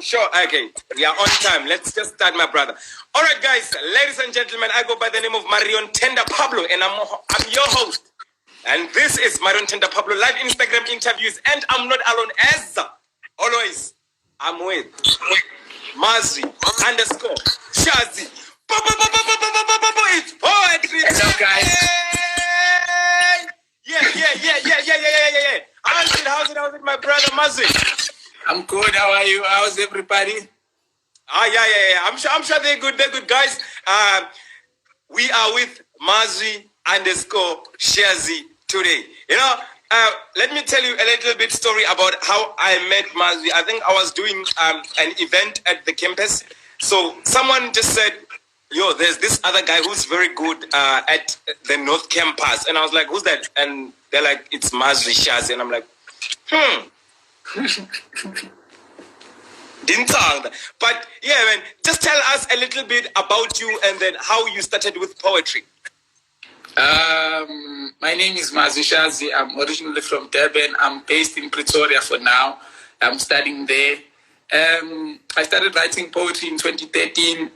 Sure. Okay, we are on time. Let's just start, my brother. All right, guys, ladies and gentlemen, I go by the name of MarionTenderPablo, and I'm your host. And this is MarionTenderPablo live Instagram interviews, and I'm not alone as always. I'm with Mazi_Shazi. It's poetry. Hello, guys. Yeah. How's it, my brother Mazi? I'm good. How are you? How's everybody? Yeah. I'm sure they're good. They're good, guys. We are with Mazi_Shazi today. You know, let me tell you a little bit story about how I met Mazi. I think I was doing an event at the campus. So someone just said, yo, there's this other guy who's very good at the North Campus. And I was like, who's that? And they're like, it's Mazi_Shazi. And I'm like, Didn't sound. But yeah, man, just tell us a little bit about you and then how you started with poetry. My name is Mazi_Shazi. I'm originally from Durban. I'm based in Pretoria for now. I'm studying there. I started writing poetry in 2013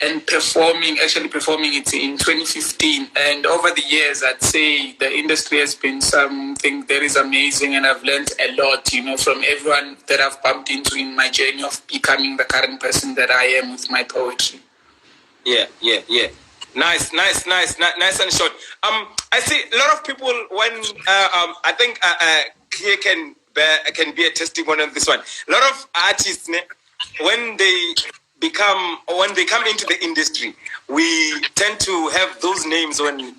and performing it in 2015. And over the years, I'd say the industry has been something that is amazing, and I've learned a lot, from everyone that I've bumped into in my journey of becoming the current person that I am with my poetry. Yeah. Nice and short. I see a lot of people when I think here can be a testimony on this one. A lot of artists, when they come into the industry, we tend to have those names when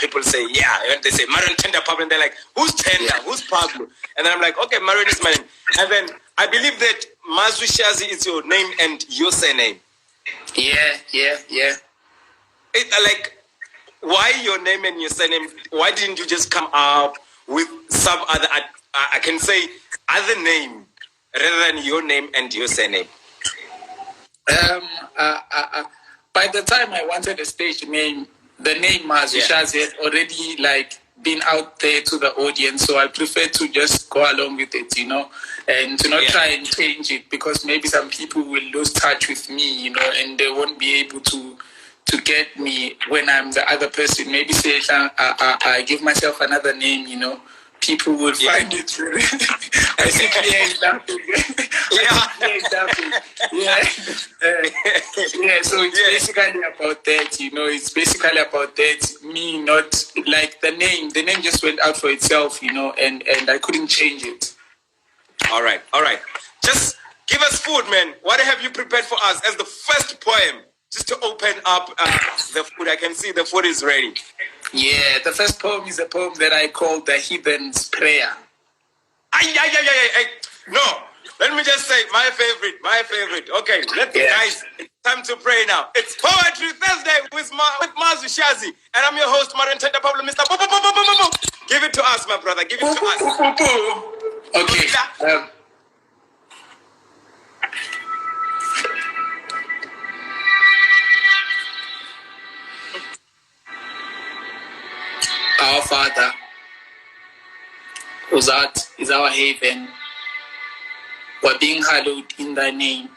people say, when they say MarionTenderPablo, and they're like, who's Tender? Who's Pablo? And then I'm like, okay, Marion is my name. And then I believe that Mazi_Shazi is your name and your surname. Yeah. Like, why your name and your surname? Why didn't you just come up with some other, I can say, other name rather than your name and your surname? By the time I wanted a stage name, the name Mazi_Shazi had already been out there to the audience, so I prefer to just go along with it, and to not try and change it, because maybe some people will lose touch with me, and they won't be able to get me when I'm the other person. Maybe say I give myself another name, people will find it really. I see clear example. So it's basically about that, it's basically about that. Me not the name just went out for itself, and I couldn't change it. All right. Just give us food, man. What have you prepared for us as the first poem? Just to open up the food. I can see the food is ready. Yeah, the first poem is a poem that I call The Heathen's Prayer. No, let me just say, my favorite. Okay, guys, it's time to pray now. It's Poetry Thursday with Mazi_Shazi, and I'm your host, MarionTenderPablo, Mr. Give it to us, my brother. Give it to us. Okay. Our Father, whose art is our haven, we're being hallowed in thy name.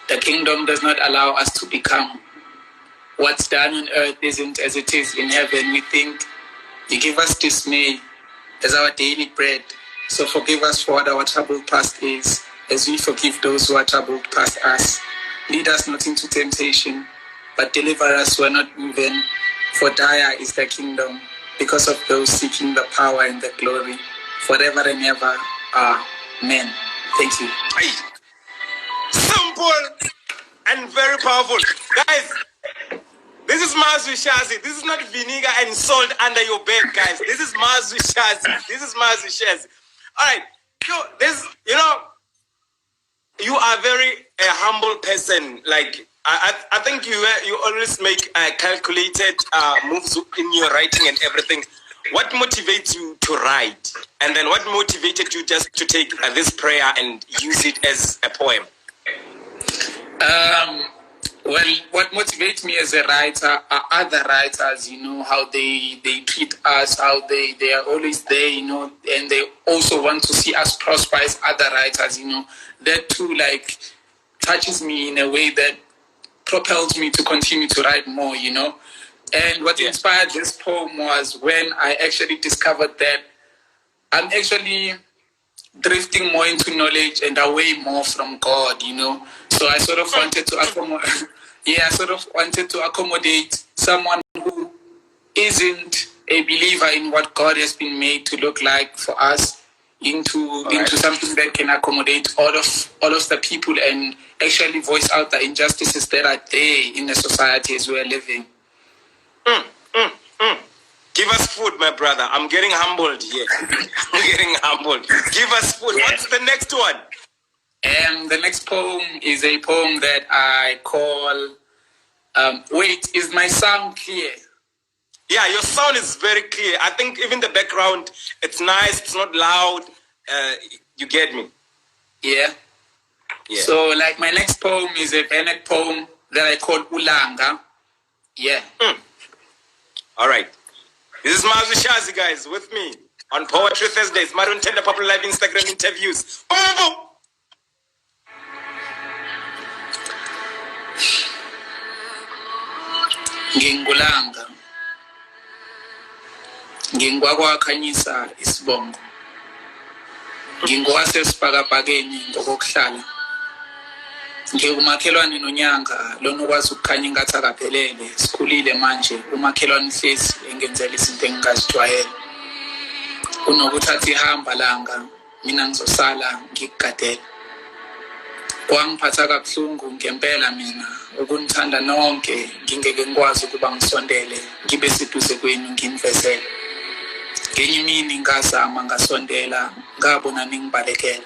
The kingdom does not allow us to become. What's done on earth isn't as it is in heaven. We think you give us dismay as our daily bread. So forgive us for what our troubled past is, as we forgive those who are troubled past us. Lead us not into temptation, but deliver us who are not moving. For dire is the kingdom, because of those seeking the power and the glory, forever and ever. Amen. Thank you. Simple and very powerful. Guys, this is Mazi_Shazi. This is not vinegar and salt under your bed, guys. This is Mazi_Shazi. All right. You are very a humble person. I think you always make calculated moves in your writing and everything. What motivates you to write? And then what motivated you just to take this prayer and use it as a poem? Well, what motivates me as a writer are other writers, how they treat us, how they are always there, and they also want to see us prosper as other writers, That too, like, touches me in a way that propels me to continue to write more, And what inspired this poem was when I actually discovered that I'm actually drifting more into knowledge and away more from God, So I sort of wanted to accommodate, accommodate someone who isn't a believer in what God has been made to look like for us into something that can accommodate all of the people and actually voice out the injustices that are there in the society as we're living. Give us food, my brother. I'm getting humbled here. I'm getting humbled. Give us food. Yeah. What's the next one? The next poem is a poem that I call, wait, is my sound clear? Yeah, your sound is very clear. I think even the background, it's nice. It's not loud. You get me? Yeah. So, like, my next poem is a Venet poem that I call Ulanga. Yeah. All right. This is Mazu Shazi, guys, with me on Poetry Thursdays, MarionTenderPablo live Instagram interviews. Ngingulanga. Ngingwakwakhanyisa isibongo. Ngingowasesibhakabhakeni ngokokuhlala. Ngingumakhelwane nonyanga lona ukwazi ukukhanya ingathi akaphelele sikhulile manje umakhelwane hlezi engenzela izinto engingazijwayele kunokuthi athi ihamba langa mina ngizosala ngikugadela kwangiphatha kabuhlungu ngempela mina ukunithanda nonke ngingeke ngikwazi ukuba ngisondele ngibe seduze kwenu nginivezele ngenye imini ngazama ngasondela ngabona ningibalekela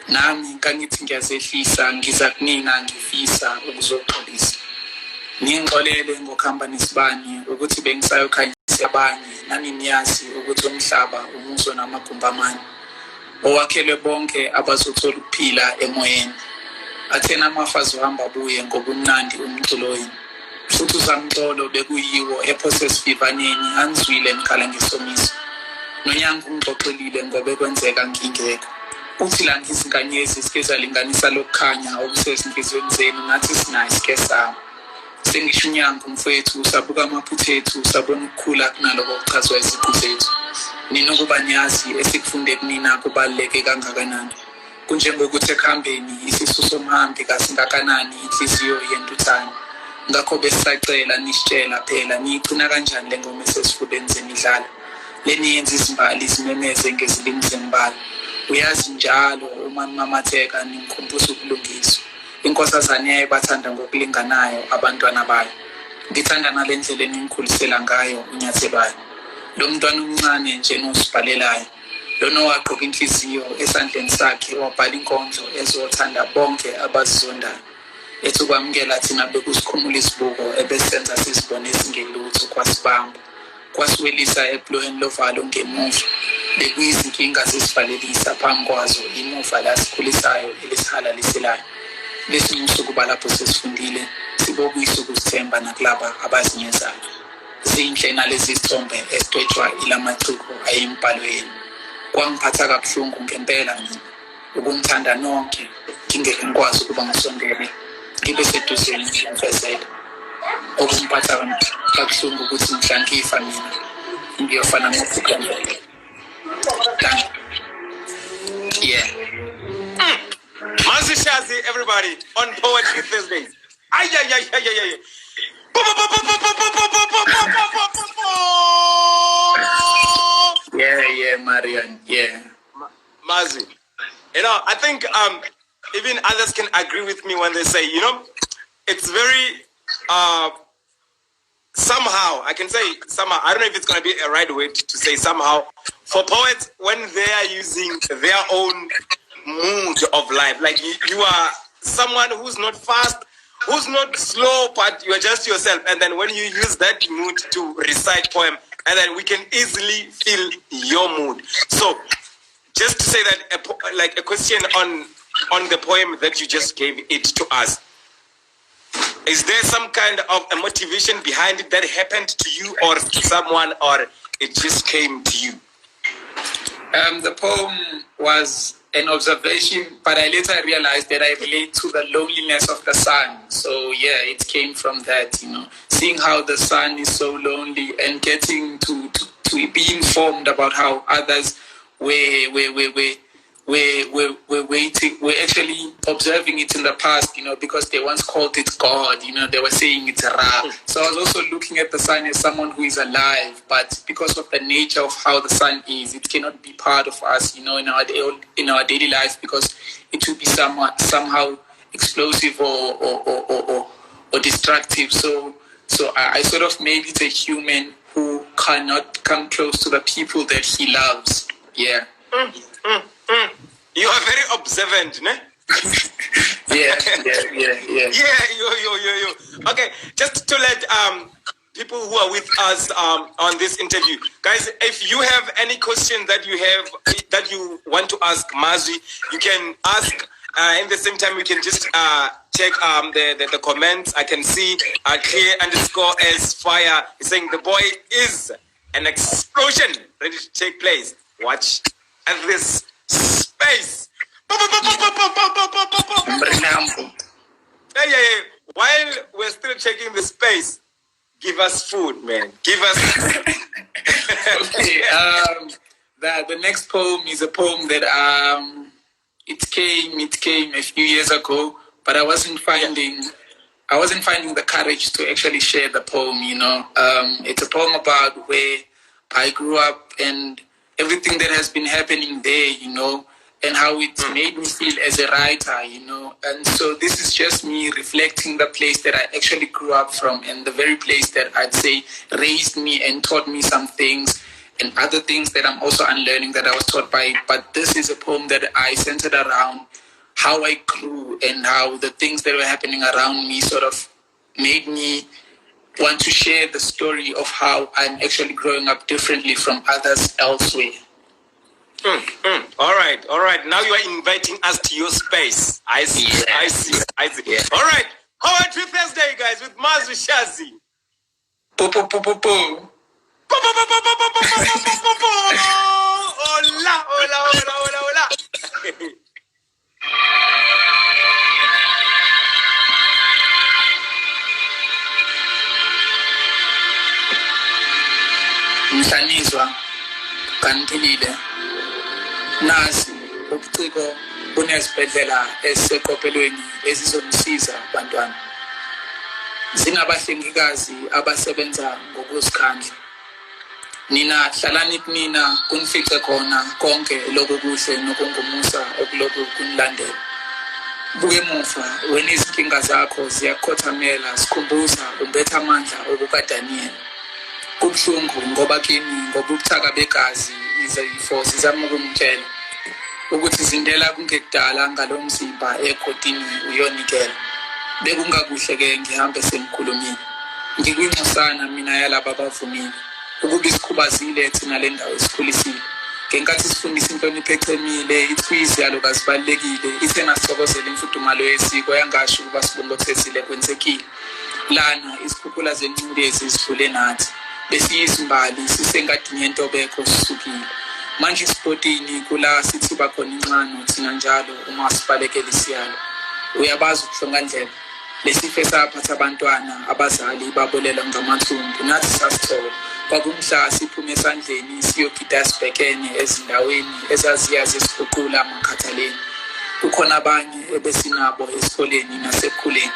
nami kangithi ngiyazehlisa ngiza kunina ngifisa ukuzoxolisa ngingixolele ngokuhamba nesibani ukuthi bengisayokhanyisa abanye nani niyazi ukuthi umhlaba umuso namagumba amanye owakhelwe bonke abazothola ukuphila emoyeni athena amafazi uhamba buye ngobumnandi umculo wenu futhi uzamxolo bekuyiwo ephose sivivaneni anizwile nikhala ngesomiso nonyanga ungixoxelile ngoba ekwenzeka ngingekho uthi la ngizinkanyezi sikezalinganisa lokukhanya okusezinhlizweni zenu nathi sinayo sike sami sengisho unyanga umfowethu sabuka amaphutha ethu sabona ukukhula kunaloko kuchazwa iziqu zethu ninokuba niyazi esikufunde kunina kubaluleke kangakanani kunjengokuthi ekuhambeni isisu somhambi kasingakanani inhliziyo yentuthane ngakho besisacela nisitshela phela niyigcina kanjani le ngoma esesifubeni zemidlalo leni yenza izimbali zimemeze ngezilimi zembali uyazi njalo uma nimamatheka ningikhumbuza ukulungiswa inkosazane yayibathanda ngokulinganayo abantwana bayo ngithanda nalendlela eningikhulisela ngayo unyathelwayo lo mntwana omncane nje nosibhalelayo lona waqoqa inhliziyo esandleni sakhe wabhala inkondlo ezothanda bonke abazizondayo ethi kwamukela thina bekusikhumula isibuko ebesenza sizibone singelutho kwasibamba kwasiwelisa eploheni lovalo ngemuva bekuyizinkinga zesivalelisa phambi kwazo imuva lasikhulisayo elisihalaliselayo lesimusa kuba lapho sesifundile sibokuyisa ukuzithemba nakulaba abazinyezayo zinhle nalezi zithombe ezidwetshwa ilamacuko ayimbhalweni kwangiphatha kabuhlungu ngempela mina ukunithanda nonke ngingeke ngikwazi ukuba ngisondele ngibe seduzeni ngimfezele okungiphatha kabuhlungu ukuthi mhla ngifa mina ngiyofana nokukhangela. Yeah. Mazu Shazi, everybody, on Poetry Thursdays. Ay. Yeah, Marion. Yeah. Mazu, I think even others can agree with me when they say, it's very somehow, I can say somehow, I don't know if it's going to be a right way to say somehow, for poets, when they are using their own mood of life, like you are someone who's not fast, who's not slow, but you are just yourself. And then when you use that mood to recite poem, and then we can easily feel your mood. So just to say that, a question on the poem that you just gave it to us. Is there some kind of a motivation behind it that happened to you or to someone, or it just came to you? The poem was an observation, but I later realized that I relate to the loneliness of the sun. So yeah, it came from that, seeing how the sun is so lonely and getting to be informed about how others were waiting, we're actually observing it in the past, because they once called it God, they were saying it's Ra. So I was also looking at the sun as someone who is alive, but because of the nature of how the sun is, it cannot be part of us, in our daily life, because it will be somehow explosive or destructive. So I sort of made it a human who cannot come close to the people that he loves. Yeah. You are very observant, ne? Yeah. Yo. Okay, just to let people who are with us on this interview, guys, if you have any questions that you want to ask Mazwi, you can ask. In the same time, you can just check the comments. I can see clear_as_fire is saying the boy is an explosion ready to take place. Watch at this space. Hey. While we're still checking the space, give us food, man. Give us. Okay. The next poem is a poem that it came a few years ago, but I wasn't finding the courage to actually share the poem. It's a poem about where I grew up and everything that has been happening there, and how it made me feel as a writer, And so this is just me reflecting the place that I actually grew up from and the very place that I'd say raised me and taught me some things and other things that I'm also unlearning that I was taught by it. But this is a poem that I centered around how I grew and how the things that were happening around me sort of made me want to share the story of how I'm actually growing up differently from others elsewhere. All right. Now you are inviting us to your space. I see. Yeah. All right. Poetry Thursday, guys, with Mazwi Shazi. Po. Hola. Mhlanizwa kantilile nasi ubuciko bunezibhedlela eziseqophelweni ezizomsiza abantwana zingabahlengikazi abasebenza ngokuzikhandla nina hlalani kunina kunifice khona konke lokho kuhle nokungumusa okulokhu kunilandela buke emuva wena izinkinga zakho ziyakhothamela sikhumbuza umbetha amandla okukaDaniel kubuhlungu ngoba kimi ngobuthaka begazi izifo zizama ukumtshela ukuthi izindela kungekudala ngalomzimba egodini uyonikela bekungakuhle ke ngihambe sengikhulumile ngikwinxusana mina yalabo abavumile ukuba isikhubazile thina le ndawo esikhulisile ngenkathi sifundisa inhlonipho ecemile ithwizi yalo kazibalekile ithengasokozela imfudumalo yesiko yangasho ukuba sibongothesile kwenzekile lana isikhukhula zencindezi zidlule nathi besiyisimbali sisengadini yentobeko sisukile manje isipotini kula sithi bakhona inxano thina njalo uma sibalekela isiyalo uyabazi ukuhlonga ndlela lesife saphatha abantwana abazali babolela ngamathumbu nathi sasithola kwakumhla siphume esandleni siyogida sibhekene ezindaweni ezaziyazi siguqula amakhathaleni kukhona abanye ebesinabo esikoleni nasekukhuleni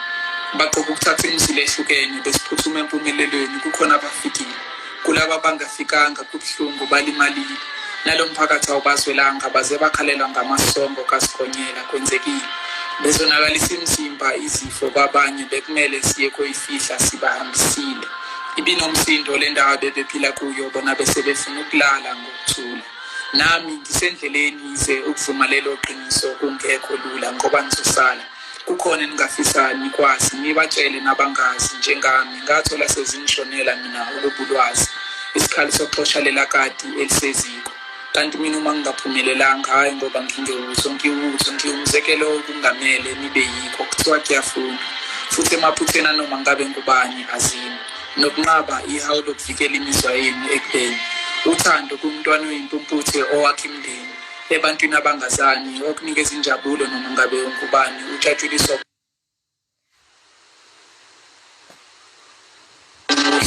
baqoqa ukuthatha imizila ehlukene besiphuthuma empumelelweni kukhona abafikile kulabo abangafikanga kubuhlungu balimalile nalomphakathi awubazwelanga baze bakhalela ngamasongo kaSikhonyela kwenzekile bezonakalisa imizimba izifo kwabanye bekumele siye koyifihla sibahambisile ibinomsindo le ndawo bebephila kuyo bona bese befuna ukulala ngokuthula nami ngisendleleni ize ukuvuma lelo qiniso kungekho lula ngoba ngizosala kukhona ningafisa nikwazi nibatshele nabangazi njengami ngathola sezinishonela mina ukubulwazi isikhali soxosha lela kati eliseziko kanti mina uma ngingaphumelelanga hayi ngoba ngiwumzekelo okungamele nibe yikho kuthiwa kuyafuna futhi emaphutheni anoma ngabe ngubani azini nokunqaba ihawu lokuvikela imizwa yenu ekubeni uthando kumntwana oyimpumputhe owakha imndeni ebantwini abangazani okunikeza injabulo noma ngabe ngubani ujatshuliswa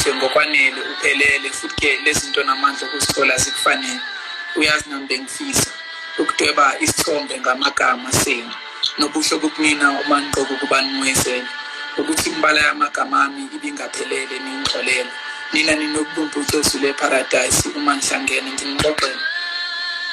kuhle ngokwanele uphelele futhi ke lezinto namandla okuzithola zikufanele uyazi nami bengifisa ukudweba isithombe ngamagama senu nobuhle bokunina uma niqoka ukuba nimwezele ukuthi imbala yamagama ami ibingaphelele ningixolele nina ninobumpuco ezule eparadise uma nihlangene nginixoxele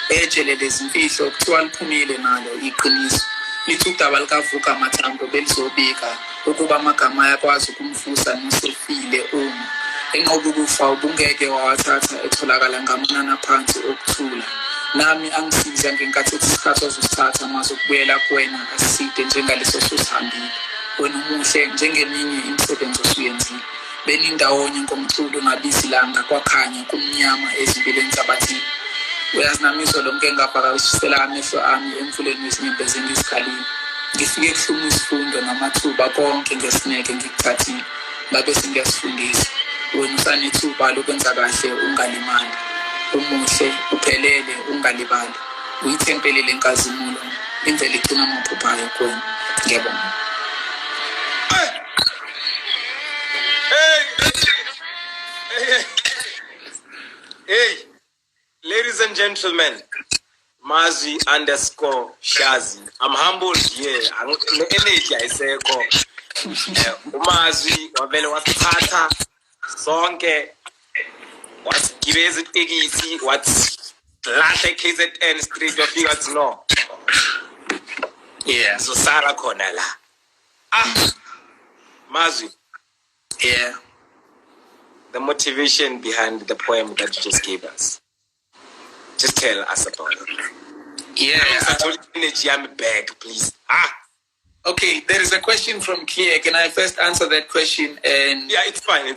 ejele lezimfihlo kuthiwa liphumile nalo iqiniso lithi udaba likavuka amathambo belizobika ukuba amagama ayakwazi ukumvusa nosefile uma enqoba ukufa ubungeke wawathatha etholakala ngamanana phansi okuthula nami angisiza ngenkathi isikhathi ozosithatha maze ukubuyela kuwena aside njengaleso susihambile wena umuhle njengeminye imisebenzi osuyenzile benindawonye ngomculo ngabisilanga kwakhanya kumnyama ezimpilweni zabathile uyazinamiso lo mke ngabhakashisela amehlo ami emfuleni wezinyembezeni isikhalile ngifike kuhluma isifundo namathuba konke ngesineke ngikuthathile ngabe singiyasifundisa wena usanethuba lokwenza kahle ungalimali umuhle uphelele ungalibali uyithempele lenkazimulo indlela igcina amaphuphayo kuwena ngiyabonga. Hey, ladies and gentlemen, Mazi_Shazi. I'm humbled here. The energy I say, Mazi, wabele wasithatha sonke wasigibeza itekisi wasilahla KZN street wafika athi no. Yeah. Zosala khona la. Mazi. Yeah. The motivation behind the poem that you just gave us. Just tell us about it. Yeah. I told you I'm back, please. Okay, there is a question from Kia. Can I first answer that question? And yeah, it's fine,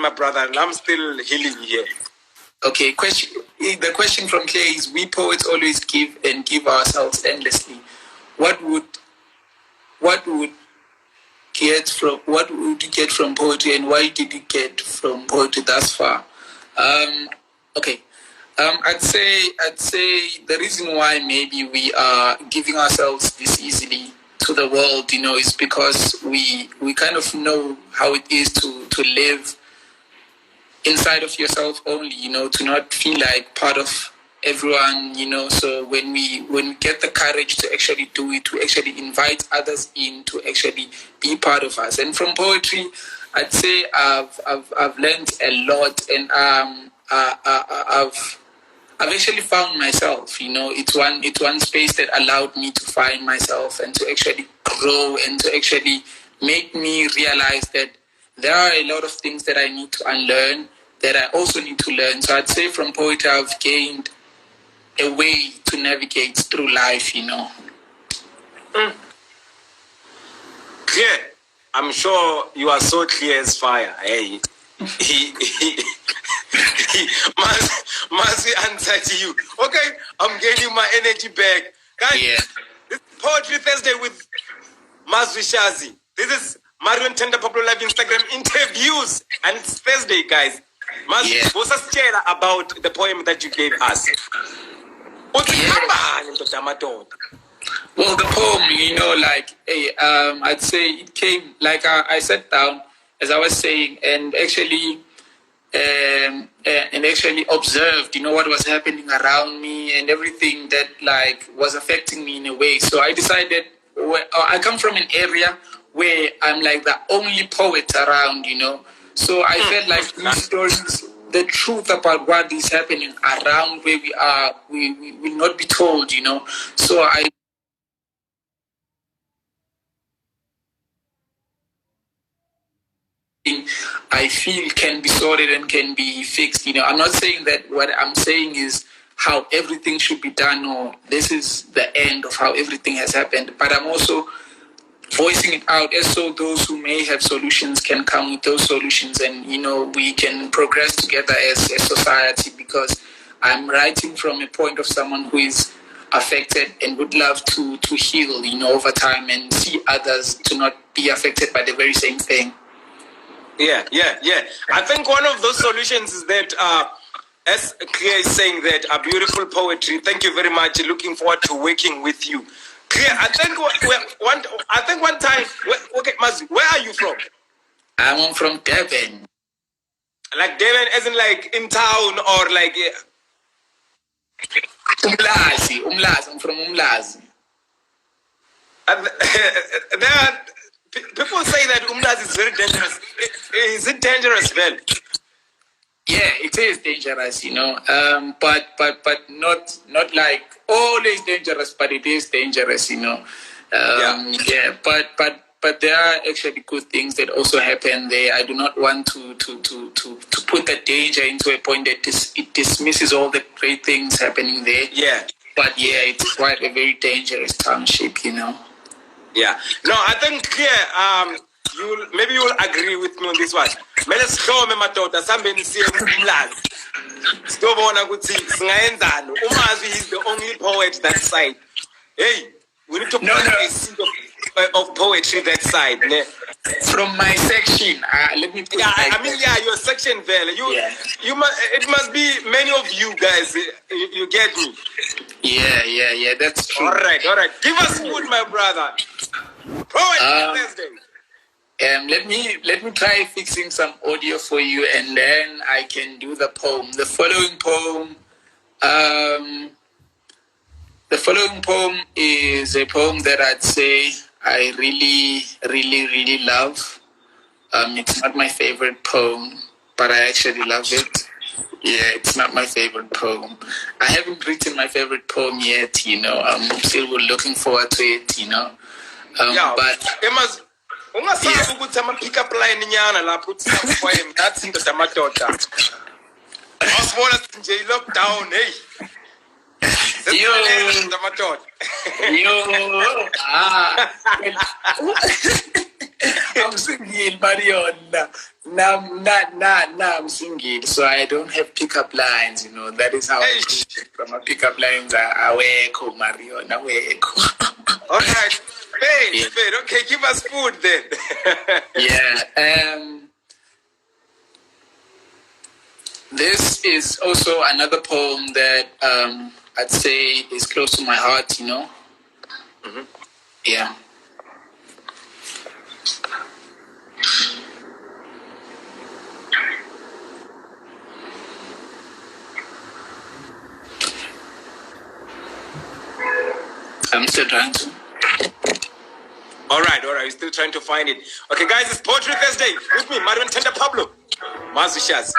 my brother. I'm still healing here. Okay, the question from Clay is: we poets always give and give ourselves endlessly. What would you get from poetry, and why did you get from poetry thus far? Okay, I'd say the reason why maybe we are giving ourselves this easily to the world, is because we kind of know how it is to live inside of yourself only, to not feel like part of everyone, so when we get the courage to actually do it, to actually invite others in to actually be part of us. And from poetry, I'd say I've learned a lot, and I've actually found myself. It's one space that allowed me to find myself and to actually grow and to actually make me realize that there are a lot of things that I need to unlearn, that I also need to learn. So I'd say from poetry, I've gained a way to navigate through life, Clear. I'm sure you are so clear as fire. Hey, Mercy answer to you. Okay, I'm getting my energy back. Guys, yeah. This is Poetry Thursday with Mazi Shazi. This is MarionTenderPablo live Instagram interviews. And it's Thursday, guys. Mazi, what's us share about the poem that you gave us? Well, the poem, I'd say it came, I sat down, as I was saying, and actually observed, what was happening around me and everything that, was affecting me in a way. So I decided, I come from an area where I'm, the only poet around, So I felt like these stories, the truth about what is happening around where we are, we will not be told, So I feel can be sorted and can be fixed. I'm not saying that. What I'm saying is how everything should be done, or this is the end of how everything has happened. But I'm also voicing it out as so those who may have solutions can come with those solutions, and we can progress together as a society, because I'm writing from a point of someone who is affected and would love to heal, over time and see others to not be affected by the very same thing. Yeah. I think one of those solutions is that, as Clear is saying, that a beautiful poetry. Thank you very much. Looking forward to working with you. Clear. I think one time. Okay, Mazi, where are you from? I'm from Devon. Like Devon, as in like in town or like. Umlazi. I'm from Umlazi. There are, people say that Umlazi is very dangerous. Is it dangerous, Ben? Yeah, it is dangerous, but not like always dangerous, but it is dangerous, Yeah, but there are actually good things that also happen there. I do not want to put the danger into a point that it dismisses all the great things happening there. Yeah. But yeah, it's quite a very dangerous township, Yeah. No, I think maybe you'll agree with me on this one. Let's show me madoda sambeni siye umlazi. Sitobona ukuthi singayenzani. Umazi is the only poet that side. Hey, we need to put a seed of poetry that side. From my section, let me put your section, Vele. It must be many of you guys. You get me? Yeah, that's true. All right. Give us food, my brother. Poetry Thursday. Let me try fixing some audio for you, and then I can do the poem. The following poem is a poem that I'd say I really, really, really love. It's not my favorite poem, but I actually love it. Yeah, it's not my favorite poem. I haven't written my favorite poem yet, I'm still looking forward to it, but ungasazi ukuthi ama-pick up line nyana lapho uthi poem that's into damadoda awusibona nje i-lockdown damadoda I'm single, Marion. I'm single, so I don't have pickup lines, that is how my pickup lines are aweko, Marion, aweko. All right. Hey, okay, give us food then. Yeah. This is also another poem that I'd say is close to my heart, Mm-hmm. Yeah. I'm still trying to. All right. You're still trying to find it. Okay, guys, it's Poetry Thursday. With me, MarionTenderPablo. Mazu Shaz.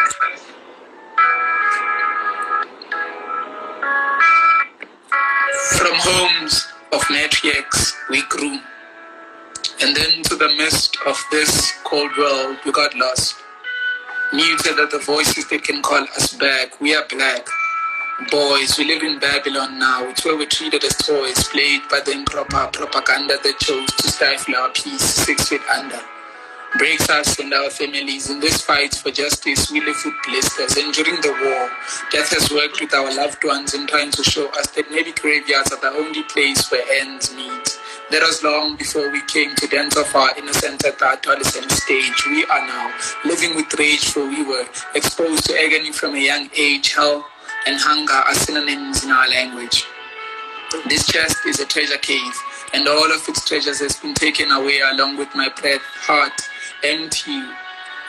From homes of matriarchs we grew, and then to the midst of this cold world we got lost. Muted are the voices that can call us back. We are black. Boys, we live in Babylon now. It's where we're treated as toys, played by the improper propaganda that chose to stifle our peace 6 feet under. Breaks us and our families. In this fight for justice, we live with blisters. And during the war, death has worked with our loved ones in trying to show us that maybe graveyards are the only place where ends meet. That was long before we came to dance off our innocence at the adolescent stage. We are now living with rage, for we were exposed to agony from a young age. Hell and hunger are synonyms in our language. This chest is a treasure cave, and all of its treasures has been taken away along with my breath, heart, empty.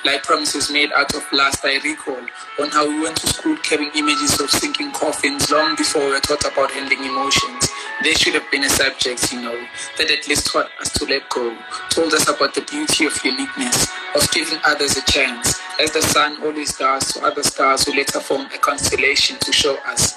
Like promises made out of lust, I recall on how we went to school carrying images of sinking coffins long before we were taught about handling emotions. There should have been a subject, that at least taught us to let go, told us about the beauty of uniqueness, of giving others a chance, as the sun always does to other stars who later form a constellation to show us.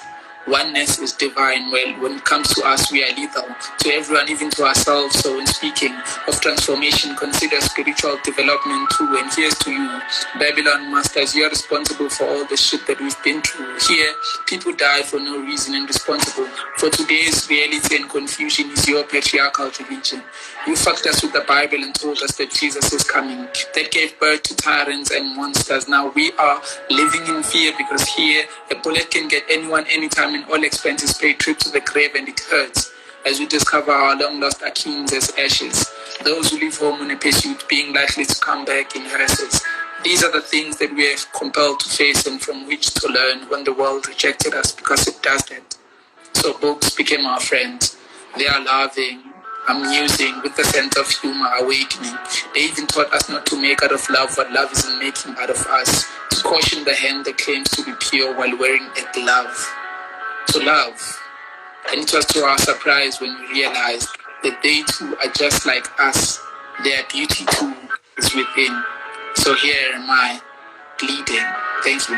Oneness is divine. Well, when it comes to us, we are lethal. To everyone, even to ourselves. So when speaking of transformation, consider spiritual development too. And here's to you, Babylon masters, you're responsible for all the shit that we've been through. Here, people die for no reason, and responsible for today's reality and confusion is your patriarchal religion. You fucked us with the Bible and told us that Jesus is coming. That gave birth to tyrants and monsters. Now we are living in fear because here, a bullet can get anyone, anytime, an all-expenses paid trip to the grave, and it hurts as we discover our long-lost Akins as ashes. Those who leave home in a pursuit being likely to come back in hearses. These are the things that we are compelled to face and from which to learn when the world rejected us, because it does that. So books became our friends. They are loving, amusing, with a sense of humor, awakening. They even taught us not to make out of love what love isn't making out of us. To caution the hand that claims to be pure while wearing a glove. To love. And it was to our surprise when we realized that they too are just like us. Their beauty too is within. So here am I, bleeding. Thank you.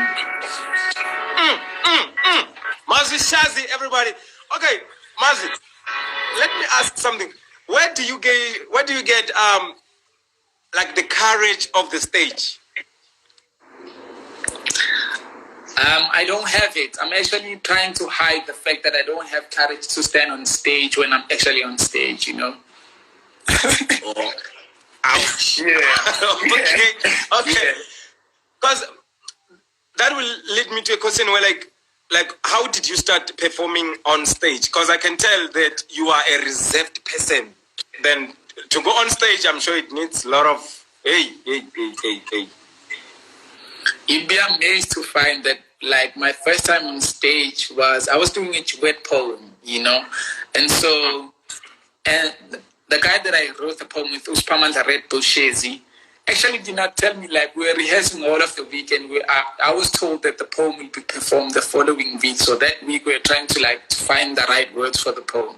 Mazi Shazi, everybody. Okay, Mazi, let me ask something. Where do you get like the courage of the stage? I don't have it. I'm actually trying to hide the fact that I don't have courage to stand on stage when I'm actually on stage, you know? Oh. Ouch. Yeah. Okay. Because that will lead me to a question where like how did you start performing on stage? Because I can tell that you are a reserved person. Then to go on stage, I'm sure it needs a lot of hey. You'd be amazed to find that, like, my first time on stage was, I was doing a duet poem, you know? And so, and the guy that I wrote the poem with, Uspamanda Red Boshezi, actually did not tell me, like, we were rehearsing all of the week, and I was told that the poem will be performed the following week. So that week we were trying to, like, find the right words for the poem.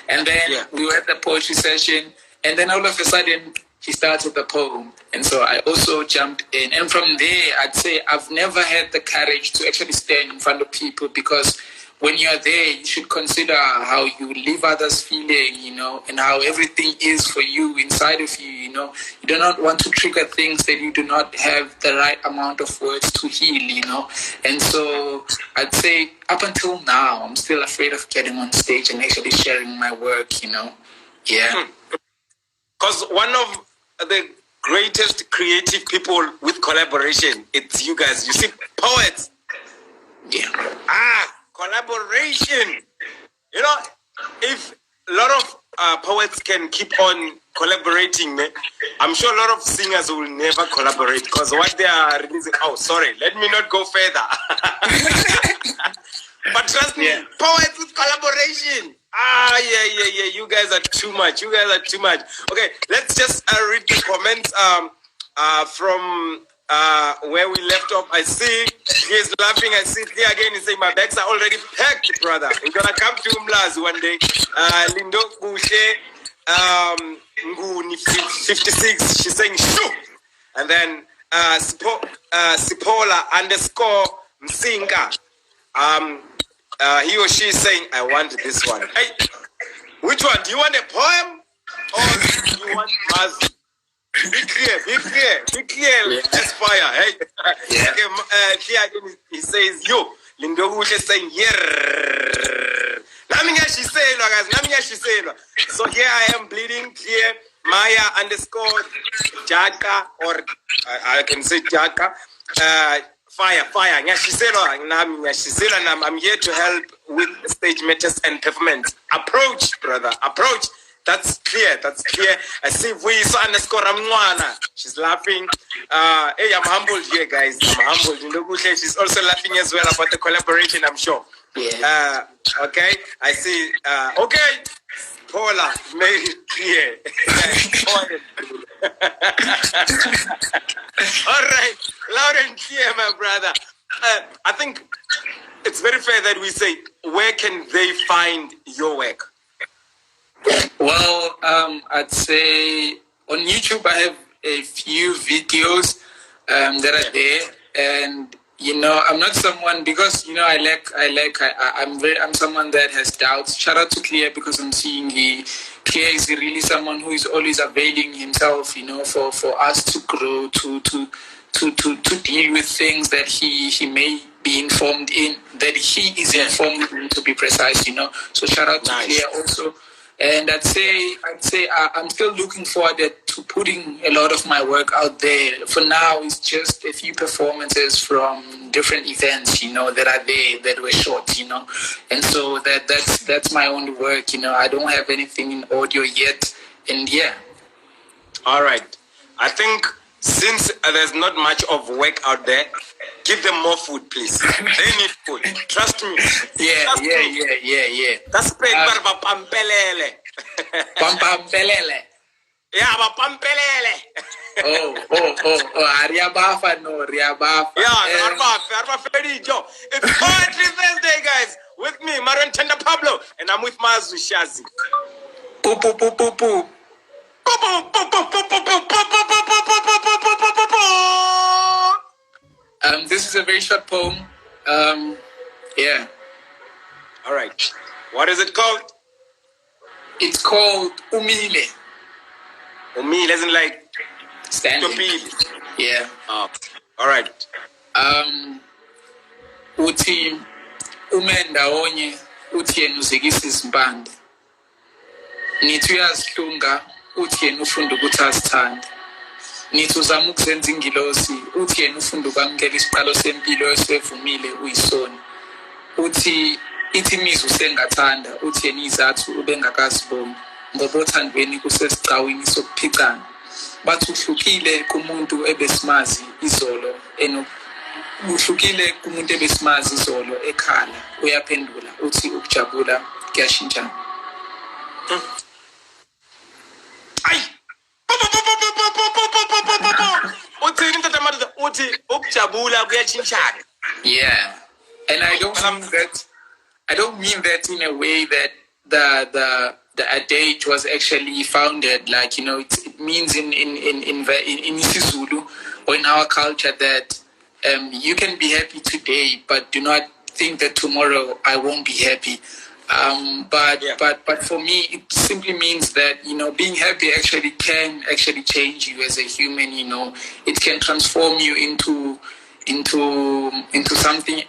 And then we were at the poetry session, and then all of a sudden, he started the poem. And so I also jumped in. And from there, I'd say I've never had the courage to actually stand in front of people, because when you're there, you should consider how you leave others feeling, you know, and how everything is for you inside of you, you know. You do not want to trigger things that you do not have the right amount of words to heal, you know. And so I'd say up until now, I'm still afraid of getting on stage and actually sharing my work, you know. Yeah. Because one of the greatest creative people with collaboration, it's you guys. You see, poets. Yeah. Collaboration. You know, if a lot of poets can keep on collaborating, I'm sure a lot of singers will never collaborate, because what they are releasing. Oh, sorry, let me not go further. But trust me, poets with collaboration. Yeah. You guys are too much. Okay, let's just read the comments from where we left off. I see he is laughing. I see Thea again. He's saying my bags are already packed, brother. We're gonna come to Umlazi one day. Lindo Bushe, Nguni 56. She's saying shoo, and then Sipola _ Msinga. He or she is saying, I want this one. Hey, which one? Do you want a poem or do you want Mazi? Be clear. Just fire. Hey, okay. He says, yo, Lindo Hushe saying, yeah. So here I am bleeding here. Maya _ Jaka, or I can say Jaka. Fire. I'm here to help with stage matters and performance. Approach, brother. Approach. That's clear. I see Vuiso _ she's laughing. Hey, I'm humbled here, guys. I'm humbled. She's also laughing as well about the collaboration, I'm sure. Yeah. Okay. I see. Okay. Paula, made it clear. All right. Loud and clear, my brother. I think it's very fair that we say, where can they find your work? Well, I'd say on YouTube I have a few videos that are there, and you know, I'm not someone, because you know I'm someone that has doubts. Shout out to Clear, because I'm seeing Clear is really someone who is always availing himself, you know, for us to grow, to deal with things that he may be informed in, that he is informed in, to be precise, you know. So shout out to Clear also. And I'd say I'm still looking forward to putting a lot of my work out there. For now, it's just a few performances from different events, that are there that were shot, and so that's my only work. I don't have anything in audio yet, and yeah. All right, I think since there's not much of work out there, give them more food, please. They need food. Trust me. Yeah. That's great. Pampelele. Pampelele. Yeah, pampelele. Ariabafa, no, Riabafa. Yeah, Arbafa, Ferijo. It's Poetry Thursday, guys. With me, MarionTenderPablo, and I'm with Mazu Shazi. Poo. This is a very short poem. Yeah. All right. What is it called? It's called Umile. Umile isn't like standing. Yeah. Oh. All right. Uti umenda onye uthi yena uzekisa izimpande. Nithi uyazihlunga uthi yena ufunda ukuthi azithande. Nithi uzama ukuzenza ingilosi uthi yena ufunda ukwamukela isiqalo sempilo esevumile uyisoni. Uthi ithi imizwa usengathanda uthi yena izathu ubengakaziboni ngoba othandweni kusesicawini sokuphicana. Bathi uhlukile kumuntu ebesimazi izolo uhlukile kumuntu ebesimazi izolo ekhala uyaphendula uthi ukujabula kuyashintshana. Ay. Uthi ukujabula kuyashintshana. Yeah. And I don't mean that in a way that the adage was actually founded. Like, it means in isiZulu or in our culture that you can be happy today, but do not think that tomorrow I won't be happy. But for me, it simply means that, being happy can change you as a human. It can transform you into something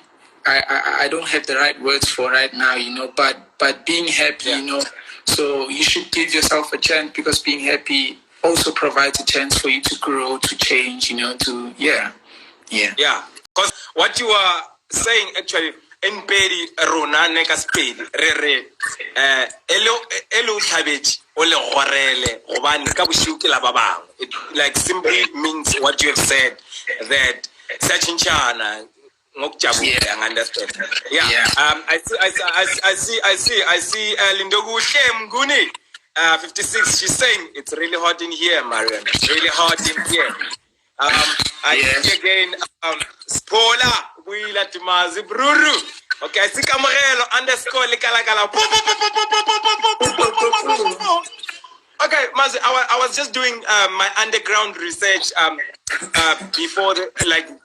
I don't have the right words for right now, but being happy, so you should give yourself a chance, because being happy also provides a chance for you to grow, to change, Yeah, because what you are saying actually, in pedi rona ne ka spedi re elo tlhabetše o le gorele gobane ka bosiu ke la ba bangwe. It like simply means what you have said, that sachinchana ngokujabula. I understand. Yeah. I see Lindokuhle Mnguni 56. She's saying it's really hot in here, Marion. It's really hot in here. I see again Spola Buila Timazi Bruru. Okay, I see Camarelo _ Likalakala. Okay, Mazi, I was just doing my underground research before,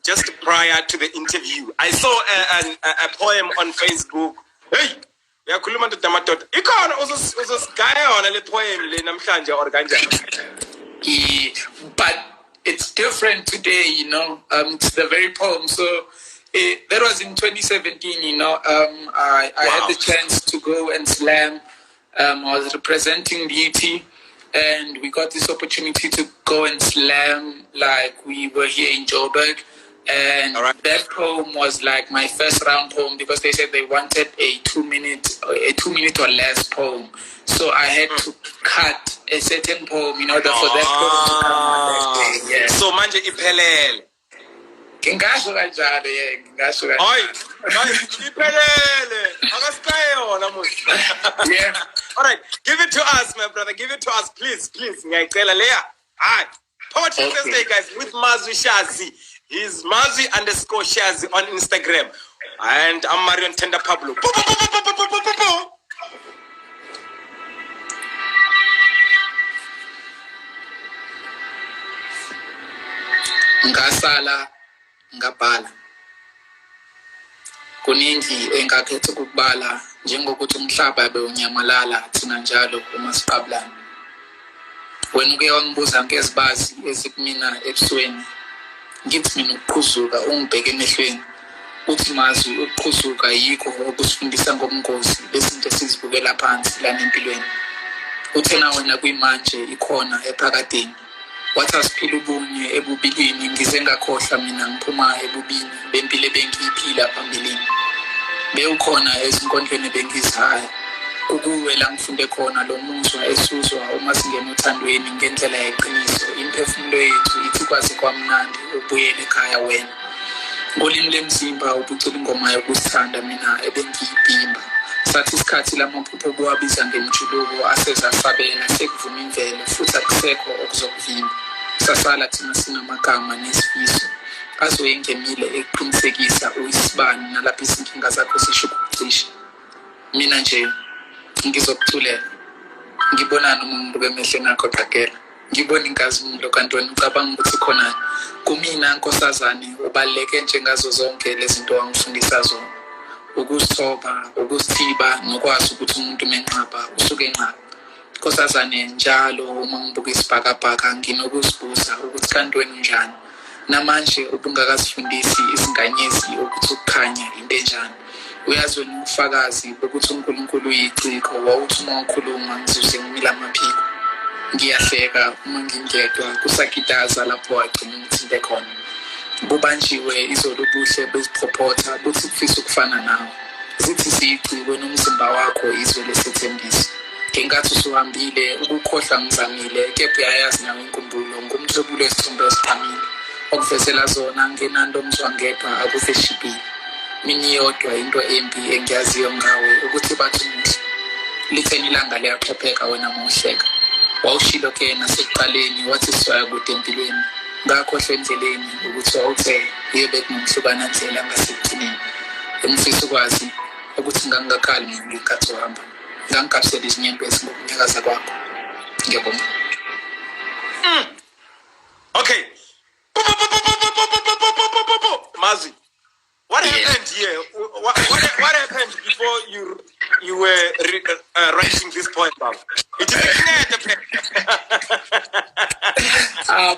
just prior to the interview. I saw a poem on Facebook. Hey, uyakhuluma nto damadoda. Ikhona uzosgaya ona le poem le namhlanje or kanjani? But it's different today, it's the very poem. So that was in 2017, I had the chance to go and slam. I was representing Beauty, and we got this opportunity to go and slam, like we were here in Joburg. And that poem was like my first round poem, because they said they wanted a 2 minute or less poem. So I had to cut a certain poem in order for that poem to come out that day. Yeah. So manje iphelele. Ngingasho kanjalo, ngingasho kanjalo. Hayi, iphelele. Akasikaye yona musi. Yeah. All right, give it to us, my brother. Give it to us, please. Ngiyacela leya. Hi. Poetry Thursday, guys, with Mazu Shazi. He's Mazi_Shazi on Instagram. And I'm MarionTenderPablo. Ngasala ngabhala. Kuningi engakhetha ukubala, njengokuthi umhlaba bewunyamalala thina njalo uma siqabulana. Wena uke wangibuza ngezibazi ezikumina ebusweni. Ngithi mina ukuqhuzuka ungibheke emehlweni. Uthi Mazi ukuqhuzuka yikho okusifundisa ngobungozi bezinto esizibukela phansi lana empilweni. Uthena wena kuyimanje ikhona ephakadeni. Wathasiphila ubunye ebubilini ngize ngakhohlwa mina ngiphuma ebubini bempilo ebengiyiphila phambilini. Bewukhona ezinkondlweni bengizihaya. Kukuwe la ngifunde khona lo muzwa esuzwa uma singena uthandweni ngendlela yeqiniso. Imphefumulo yethu ithi kwazi kwamnandi ubuyele ekhaya wena. Ngolimi lemzimba ubucula ingoma yokusithanda mina ebengiyibhimba. Sathi isikhathi lamaphupho buwabiza ngemjuluko asezasabela sekuvuma imvelo futhi akusekho okuzokuvimba. Sasala thina sinamagama nesifiso azoyengemile eqinisekisa uyisibani nalapho izinkinga zakho zisho ukucisha. Mina nje ngizokuthulela ngibonana umuntu bemehlweni akho qhagela. Ngibona inkazimulo kanti wena ucabanga ukuthi khona kumina nkosazane ubaluleke njengazo zonke lezi zinto wangifundisa zona. Ukuzithoba, ukuzithiba nokwazi ukuthi umuntu menqaba usuke enqaba. Nkosazane njalo uma ngibuka isibhakabhaka nginokuzibuza ukuthi kanti wena unjani. Namanje ubungakazifundisi izinkanyezi ukuthi ukukhanya into enjani. Uyazi wena ufakazi ukuthi uNkulunkulu uyiciko wawuthi uma ukhuluma ngizuze ngimila amaphiko. Ngiyahleka uma ngingedwa kusakitaza lapho wagcina ngithinte khona. Bubanjiwe izolo ubuhle bezipropotha buthi kufisa ukufana nawe. Zithi siyiciko nomzimba wakho izwe lesethembiso. Ngenkathi usuhambile ukukhohlwa ngizamile kepha uyayazi nawe inkumbulo ngumthwebulo wesithombe esiqhamile. Okuvezela zona ngenando mzwangedwa akufe shibile. Mina iyodwa into embi engiyaziyo ngawe ukuthi bathi umuhle. Litheni ilanga liyaqhepheka wena mawuhleka. Wawushilo ke nasekuqaleni wathi siwaya kude empilweni. Ngakhohlwa endleleni ukuthi wawuthe yebe kunomhlukana ndlela ngasekugcineni. Engifisa ukwazi ukuthi ngangingakhali ngenkathi uhamba. Ngangikapsela izinyembezi ngokunyakaza kwakho. Ngiyabonga. Okay. Mazi, what happened here? What happened before you were writing this poem, Baba? It is clear.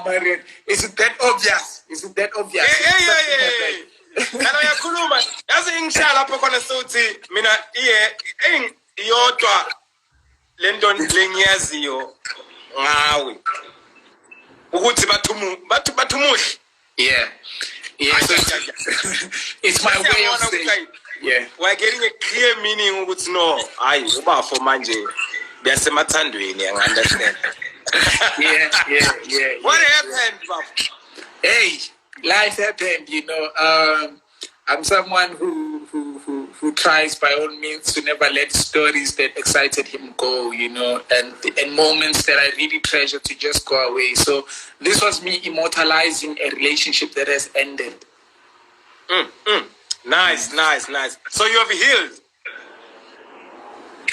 Marion, is it that obvious? Is it that obvious? Yeah. Kana yakhuluma yazi ingishala lapho khona sothi mina iyodwa lento lengiyaziyo ngawe ukuthi bathumuhle. Yeah. So it's my way of saying. Yeah. We're getting a clear meaning ukuthi no, hayi ubafo manje biyasemathandweni, I understand. Yeah. What happened, Baba? Hey, life happened, you know. I'm someone who tries by all means to never let stories that excited him go, you know, and moments that I really treasure to just go away. So this was me immortalizing a relationship that has ended. Nice. So you have healed.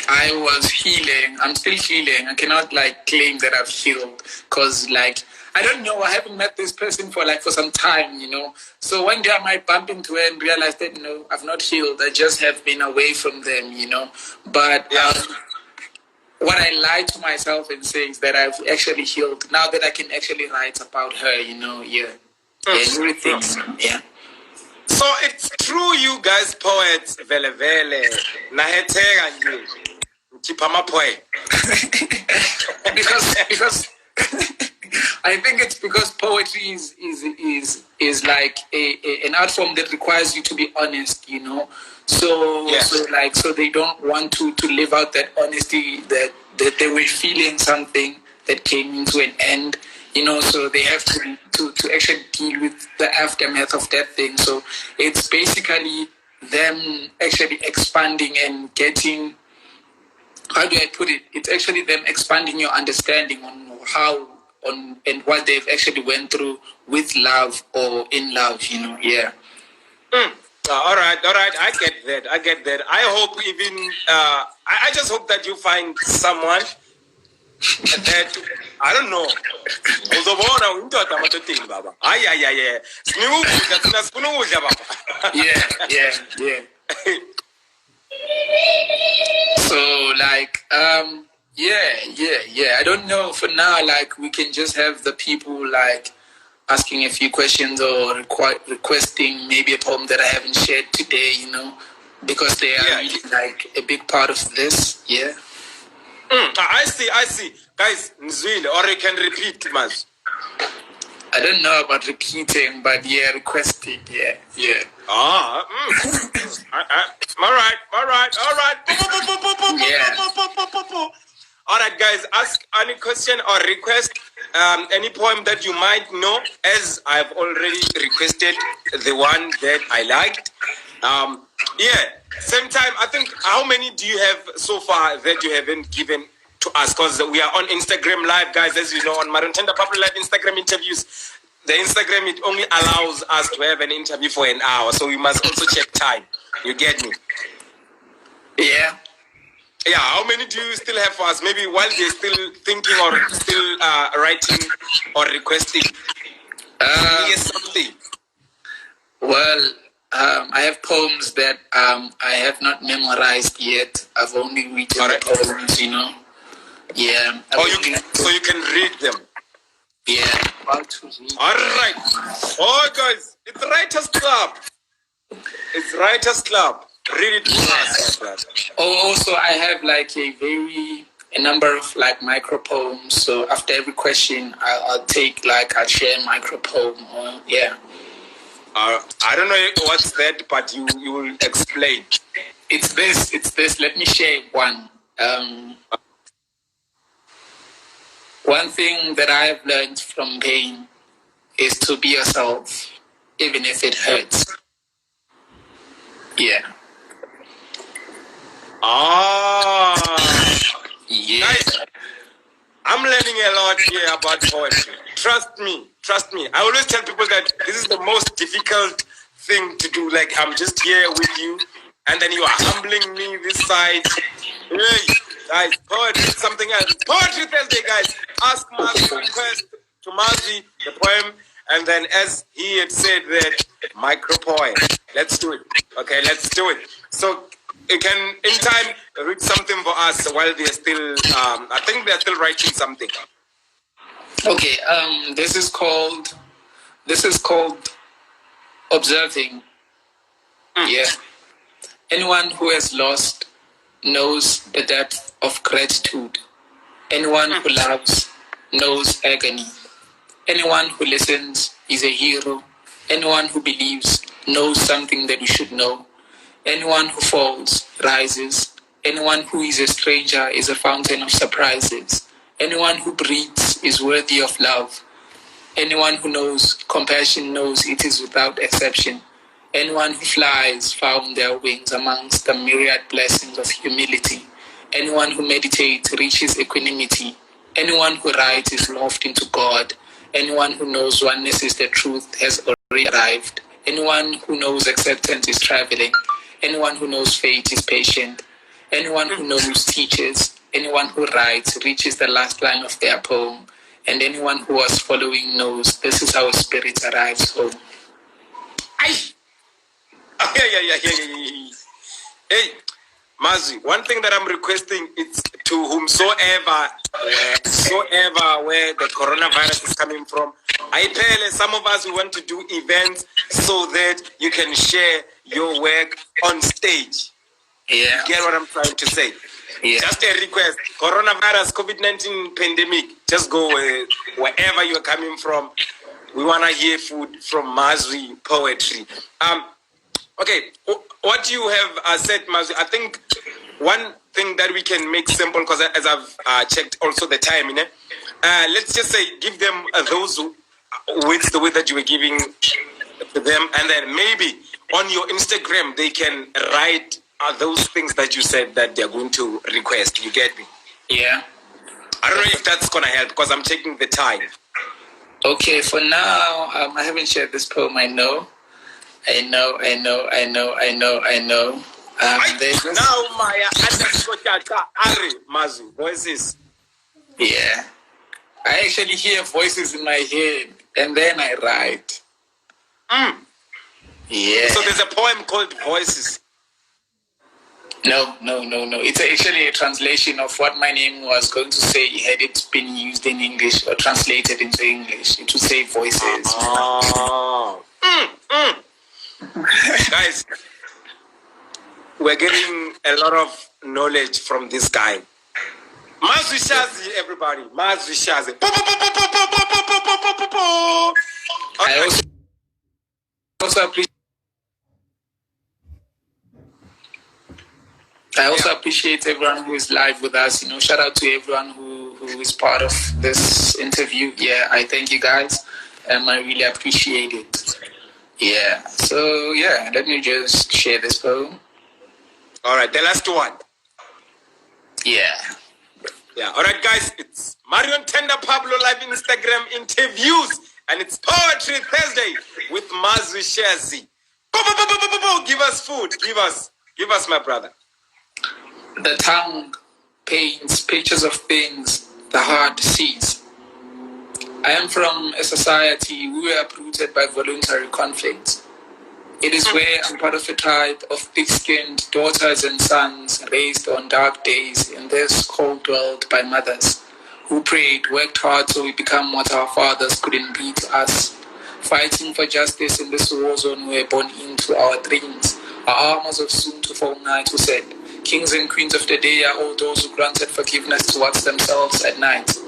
I was healing. I'm still healing. I cannot claim that I've healed because I don't know. I haven't met this person for some time, you know. So one day I might bump into her and realize that no, I've not healed. I just have been away from them, you know. But what I lie to myself and say is that I've actually healed now that I can actually write about her, you know. Yeah, everything. Yeah. So it's true, you guys poets, vele nahetega nje. Keep my poem. because I think it's because poetry is like an art form that requires you to be honest, you know. So they don't want to live out that honesty that they were feeling something that came into an end, you know. So they have to actually deal with the aftermath of that thing. So it's basically them actually expanding and getting. How do I put it? It's actually them expanding your understanding on and what they've actually went through with love or in love, you know. Yeah. All right. I get that. I hope even I just hope that you find someone that I don't know. Yeah. So I don't know for now. We can just have the people asking a few questions or requesting maybe a poem that I haven't shared today, you know, because they are really a big part of this. Yeah. I see. Guys, Nzwile, or you can repeat, Maz. I don't know about repeating, but yeah, requesting, yeah. All right. Yeah. All right, guys, ask any question or request any poem that you might know, as I've already requested the one that I liked. Same time, I think, how many do you have so far that you haven't given to us? Because we are on Instagram Live, guys, as you know, on MarionTenderPablo Live Instagram interviews. The Instagram, it only allows us to have an interview for an hour, so we must also check time. You get me? Yeah. Yeah, how many do you still have for us? Maybe while they're still thinking or still writing or requesting? Yes, something. Well, I have poems that I have not memorized yet. I've only written the poems, you know. Yeah. So you can read them. Yeah. All right. Oh, guys, it's Writers Club. It's Writers Club. Read it to us. Also, I have like a number of like micro poems. So after every question, I'll share a micro poem. Yeah. I don't know what's that, but you will explain. It's this. Let me share one. One thing that I have learned from pain is to be yourself, even if it hurts. Yeah. Yeah. Guys, I'm learning a lot here about poetry. Trust me. I always tell people that this is the most difficult thing to do. Like, I'm just here with you, and then you are humbling me this side. Hey, guys, poetry is something else. Poetry Thursday, guys. Ask Mazi, request to Mazi the poem, and then as he had said that, micro poem. Let's do it. Okay, let's do it. So you can, in time, read something for us while they're still, I think they're still writing something. Okay, this is called observing. Yeah. Anyone who has lost knows the depth of gratitude. Anyone who loves knows agony. Anyone who listens is a hero. Anyone who believes knows something that you should know. Anyone who falls rises. Anyone who is a stranger is a fountain of surprises. Anyone who breathes is worthy of love. Anyone who knows compassion knows it is without exception. Anyone who flies found their wings amongst the myriad blessings of humility. Anyone who meditates reaches equanimity. Anyone who writes is morphed into God. Anyone who knows oneness is the truth has already arrived. Anyone who knows acceptance is traveling. Anyone who knows fate is patient. Anyone who knows teaches. Anyone who writes reaches the last line of their poem. And anyone who was following knows this is how a spirit arrives home. Hey, Mazi, one thing that I'm requesting is to whomsoever, where the coronavirus is coming from. I tell some of us we want to do events so that you can share your work on stage. Yeah. You get what I'm trying to say? Yeah. Just a request. Coronavirus, COVID-19 pandemic, just go wherever you're coming from. We want to hear food from Mazi Poetry. Okay, what you have said, Mazi, I think one thing that we can make simple, because as I've checked also the time, let's just say give them those with the way that you were giving to them, and then maybe on your Instagram they can write those things that you said that they're going to request. You get me? Yeah. I don't know if that's going to help because I'm checking the time. Okay, for now, I haven't shared this poem. I know. Now, Maya, Ari, Mazu, voices. Yeah. I actually hear voices in my head and then I write. Yeah. So there's a poem called Voices. No. It's actually a translation of what my name was going to say had it been used in English or translated into English. It would say Voices. Oh. Guys, we're getting a lot of knowledge from this guy. Mazwi Shazi, everybody. Mazwi Shazi. I also appreciate everyone who is live with us. Shout out to everyone who is part of this interview. Yeah, I thank you guys. I really appreciate it. Yeah. So yeah, let me just share this poem. All right, the last one. Yeah. Yeah. All right, guys. It's MarionTenderPablo live Instagram interviews, and it's Poetry Thursday with Mazwi Shazi. Give us food. Give us, my brother. The tongue paints pictures of things the heart sees. I am from a society we were uprooted by voluntary conflict. It is where I'm part of a tribe of thick-skinned daughters and sons raised on dark days in this cold world by mothers who prayed, worked hard so we become what our fathers couldn't be to us. Fighting for justice in this war zone we were born into our dreams. Our armors of soon-to-fall night who said, kings and queens of the day are all those who granted forgiveness towards themselves at night.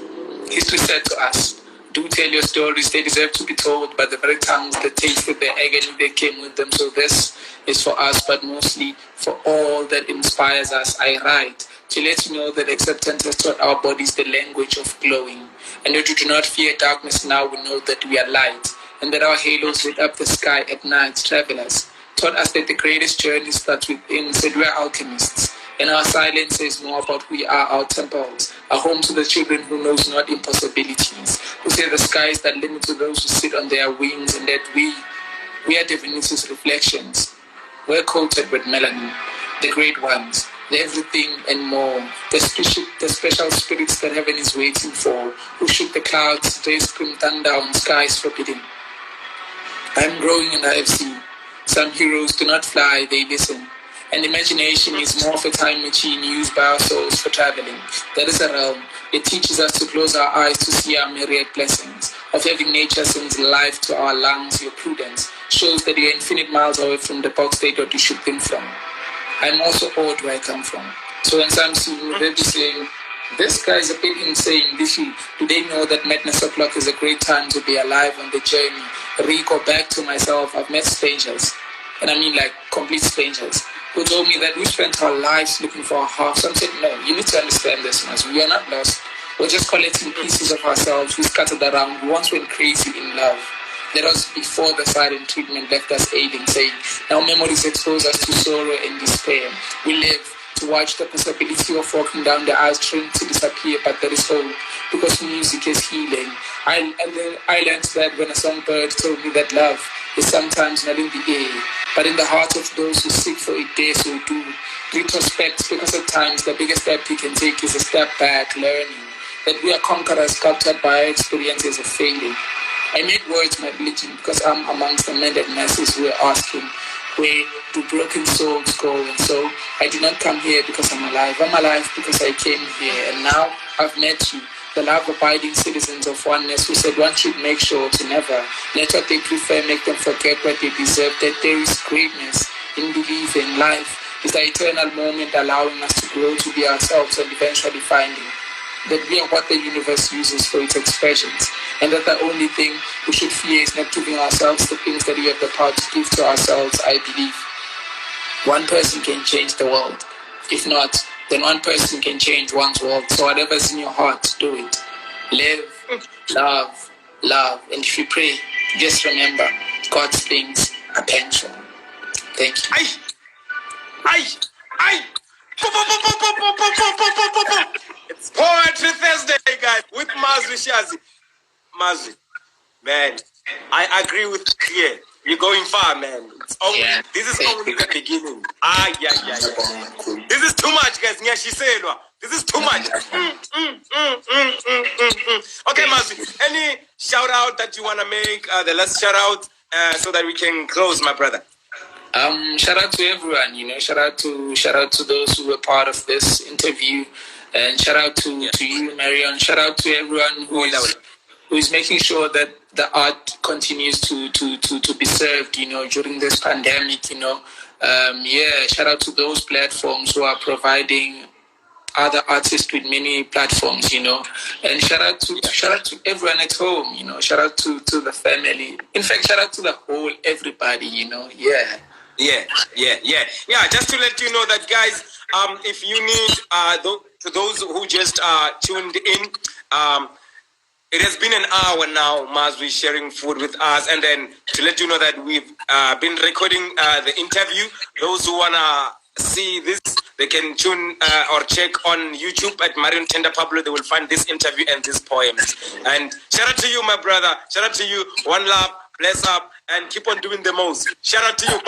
History said to us, do tell your stories, they deserve to be told by the very tongues that tasted the agony that came with them. So this is for us, but mostly for all that inspires us. I write to let you know that acceptance has taught our bodies the language of glowing. And that we do not fear darkness now, we know that we are light. And that our halos lit up the sky at night. Travelers taught us that the greatest journey starts within, said we are alchemists. And our silence says more about who we are, our temples, a home to the children who knows not impossibilities, who say the sky is the limit to those who sit on their wings, and that we are divinity's reflections. We're coated with melanin, the great ones, the everything and more, the special spirits that heaven is waiting for, who shook the clouds, they scream thunder on skies forbidden. I'm growing and I have seen. Some heroes do not fly, they listen. And imagination is more of a time machine used by our souls for traveling. That is a realm. It teaches us to close our eyes to see our myriad blessings. Of having nature sends life to our lungs, your prudence shows that you're infinite miles away from the box state that you should think from. I'm also awed where I come from. So when some see me, they'll be saying, this guy is a bit insane. Do they know that madness o'clock is a great time to be alive on the journey? Go back to myself. I've met strangers. And I mean like complete strangers, who told me that we spent our lives looking for a half. Some said, no, you need to understand this, Mas. We are not lost. We're just collecting pieces of ourselves who scattered around. We once went crazy in love. That was before the silent treatment left us ailing, saying, now memories expose us to sorrow and despair. We live to watch the possibility of walking down the aisle trying to disappear, but there is hope, because music is healing. I learned that when a songbird told me that love is sometimes not in the air, but in the heart of those who seek for it, dare so do. Retrospect, because at times the biggest step you can take is a step back, learning that we are conquerors sculpted by our experiences of failing. I made words my religion because I'm amongst the mended masses who are asking, where do broken souls go? And so I did not come here because I'm alive. I'm alive because I came here, and now I've met you, the love-abiding citizens of oneness who said one should make sure to never let what they prefer make them forget what they deserve, that there is greatness in believing life is the eternal moment allowing us to grow to be ourselves and eventually finding that we are what the universe uses for its expressions, and that the only thing we should fear is not giving ourselves the things that we have the power to give to ourselves. I believe one person can change the world. If not, then one person can change one's world. So whatever's in your heart, do it. Live, love. And if you pray, just remember, God's things are painful. Thank you. It's Poetry Thursday, guys, with Mazwi Shazi. Mazwi, man, I agree with Clear. You're going far, man. It's only, this is only the beginning. This is too much, guys. This is too much. Okay, Mazwi, any shout out that you want to make? The last shout out so that we can close, my brother. Shout out to everyone, shout out to those who were part of this interview, and shout out to you, Marion. Shout out to everyone who is making sure that the art continues to be served, during this pandemic, shout out to those platforms who are providing other artists with many platforms, you know. And shout out to everyone at home, you know. Shout out to the family. In fact, shout out to the whole everybody, you know. Yeah. Just to let you know that, guys, if you need to those who just tuned in, it has been an hour now. Maz is sharing food with us, and then to let you know that we've been recording the interview. Those who wanna see this, they can tune or check on YouTube at MarionTenderPablo. They will find this interview and these poems. And shout out to you, my brother. Shout out to you. One love, bless up, and keep on doing the most. Shout out to you.